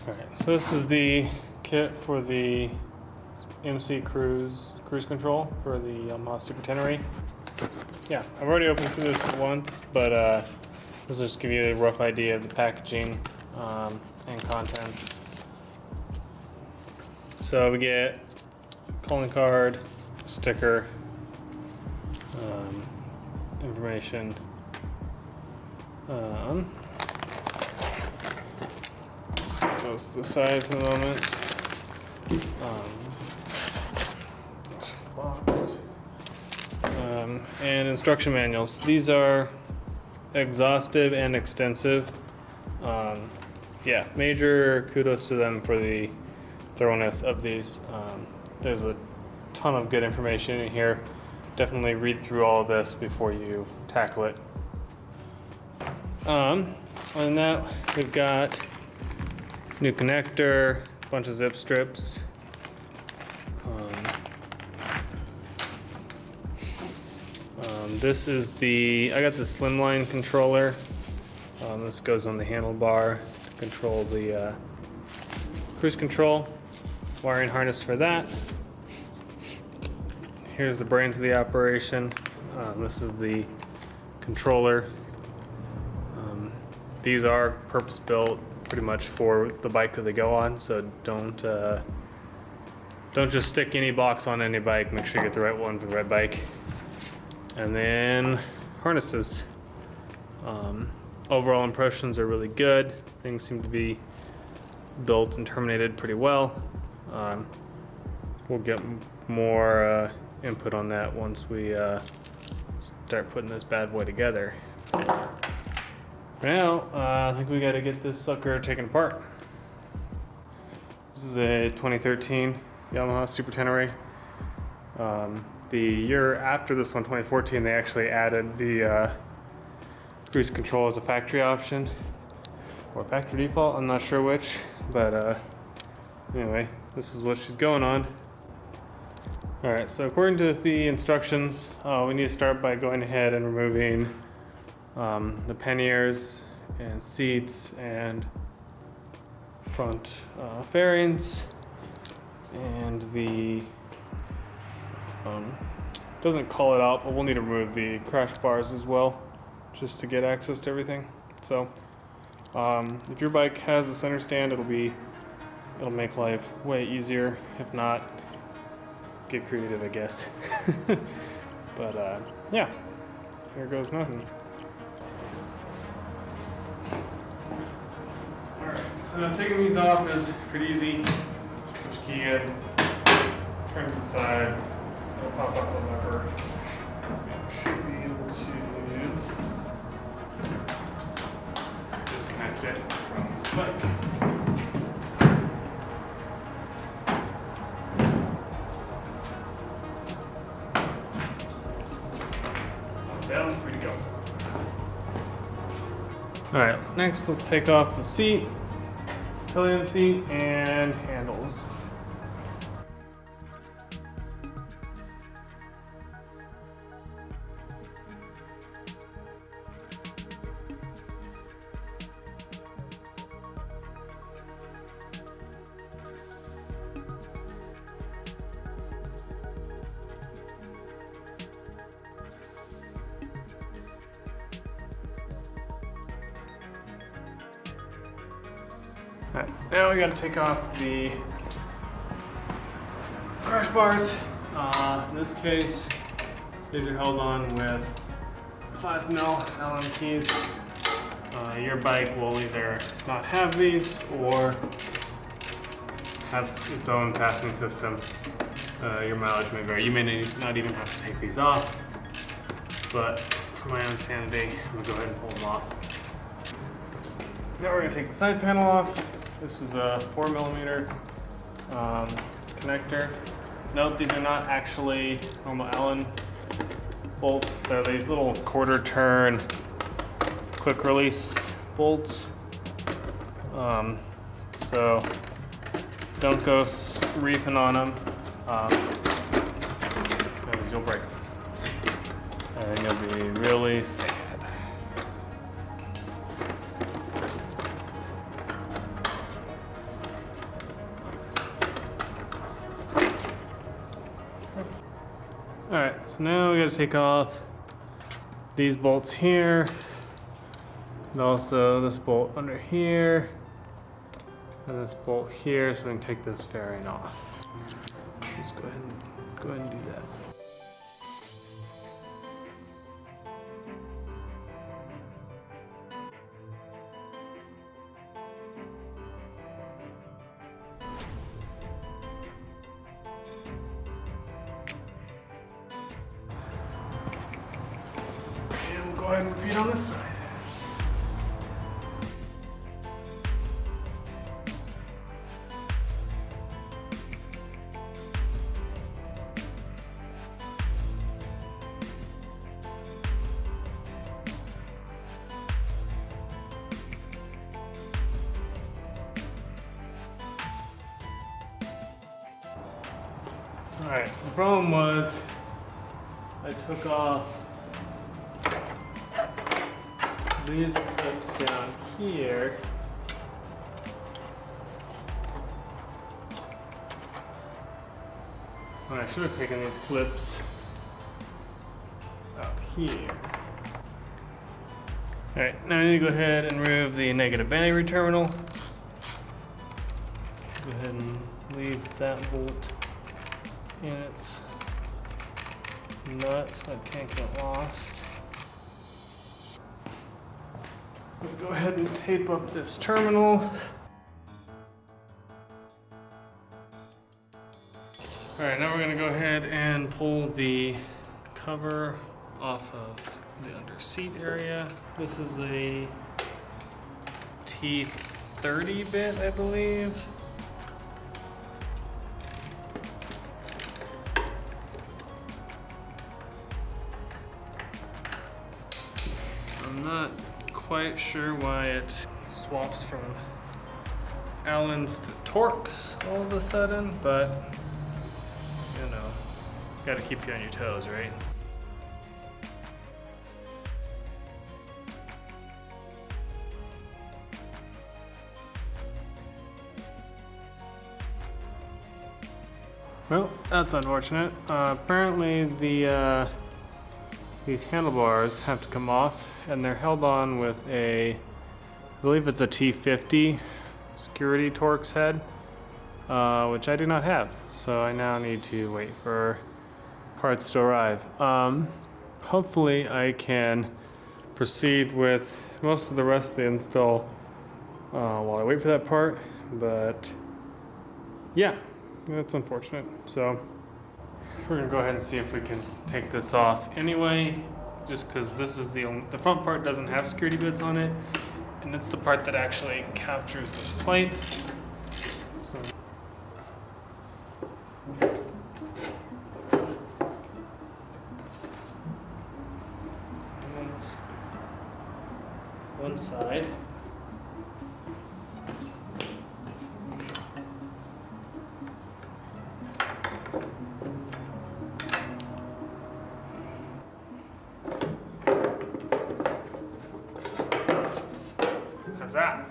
Alright, so this is the kit for the MCCruise cruise control for the Yamaha Super Tenere. Yeah, I've already opened through this once, but this will just give you a rough idea of the packaging and contents. So we get calling card, sticker, information. Let's get those to the side for the moment. It's just the box. And instruction manuals. These are exhaustive and extensive. Yeah, major kudos to them for the thoroughness of these. There's a ton of good information in here. Definitely read through all of this before you tackle it. Other than that, we've got new connector, a bunch of zip strips. This is I got the slimline controller. This goes on the handlebar to control the cruise control. Wiring harness for that. Here's the brains of the operation. This is the controller. These are purpose-built pretty much for the bike that they go on, so don't just stick any box on any bike. Make sure you get the right one for the right bike. And then harnesses. Overall impressions are really good. Things seem to be built and terminated pretty well. We'll get more input on that once we start putting this bad boy together. For now, I think we gotta get this sucker taken apart. This is a 2013 Yamaha Super Tenere. The year after this one, 2014, they actually added the cruise control as a factory option or factory default. I'm not sure which, but anyway, this is what she's going on. All right, so according to the instructions, we need to start by going ahead and removing the panniers and seats and front fairings, and the doesn't call it out, but we'll need to remove the crash bars as well, just to get access to everything. So if your bike has a center stand, it'll make life way easier. If not, get creative, I guess. But yeah, here goes nothing. Alright, so taking these off is pretty easy. Push key in, turn to the side, it'll pop up the lever. Should be able to disconnect it from the bike. Down, free to go. Alright, next let's take off the seat, pillion seat, and handles. Alright, now we gotta take off the crash bars. In this case, these are held on with 5mm Allen keys. Your bike will either not have these or have its own passing system. Your mileage may vary. You may not even have to take these off, but for my own sanity, I'm gonna go ahead and pull them off. Now we're gonna take the side panel off. This is a 4mm connector. Note, these are not actually normal Allen bolts. They're these little quarter turn quick release bolts. So don't go reefing on them, because you'll break them. And you'll be really sad. so now we gotta take off these bolts here, and also this bolt under here, and this bolt here, so we can take this fairing off. Let's go ahead and do that. And we'll go ahead and repeat on this side. Alright, so the problem was I took off these clips down here. And I should have taken these clips up here. Alright, now I need to go ahead and remove the negative battery terminal. Go ahead and leave that bolt in its nut so it can't get lost. We'll go ahead and tape up this terminal. Alright, now we're going to go ahead and pull the cover off of the under seat area. This is a T30 bit, I believe. I'm not quite sure why it swaps from Allens to Torx all of a sudden, but you know, gotta keep you on your toes, right? Well, that's unfortunate. Apparently these handlebars have to come off, and they're held on with a, I believe it's a T50 security Torx head, which I do not have. So I now need to wait for parts to arrive. Hopefully I can proceed with most of the rest of the install while I wait for that part, but yeah, that's unfortunate. So we're gonna go ahead and see if we can take this off anyway, just because this is the front part doesn't have security bits on it, and it's the part that actually captures this plate. So and one side. How's that?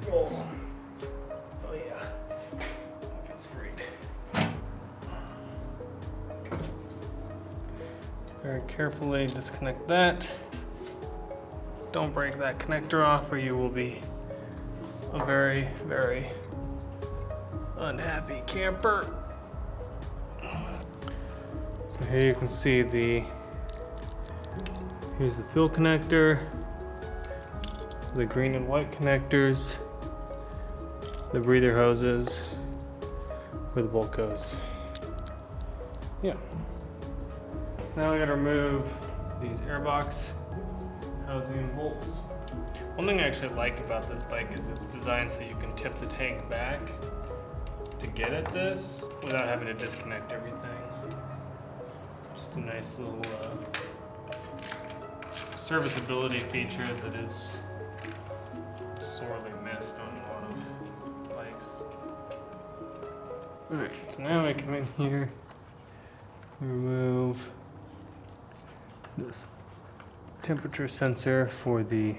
Cool. Oh, yeah, that feels great. Very carefully disconnect that. Don't break that connector off or you will be a very, very unhappy camper. So here you can see here's the fuel connector, the green and white connectors, the breather hoses, where the bolt goes. Yeah. So now we gotta remove these airbox housing bolts. One thing I actually like about this bike is it's designed so you can tip the tank back to get at this without having to disconnect everything. Just a nice little serviceability feature that is sorely missed on a lot of bikes. Alright, so now I come in here, remove this temperature sensor for the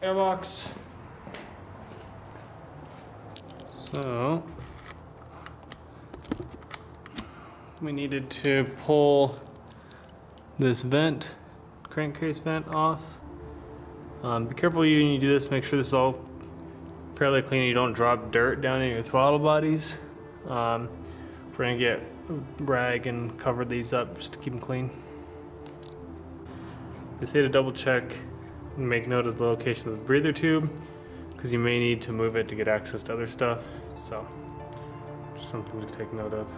Airbox. So we needed to pull this vent, crankcase vent off. Be careful when you do this, make sure this is all fairly clean, you don't drop dirt down in your throttle bodies. We're gonna get a rag and cover these up just to keep them clean. They say to double check and make note of the location of the breather tube because you may need to move it to get access to other stuff. So just something to take note of.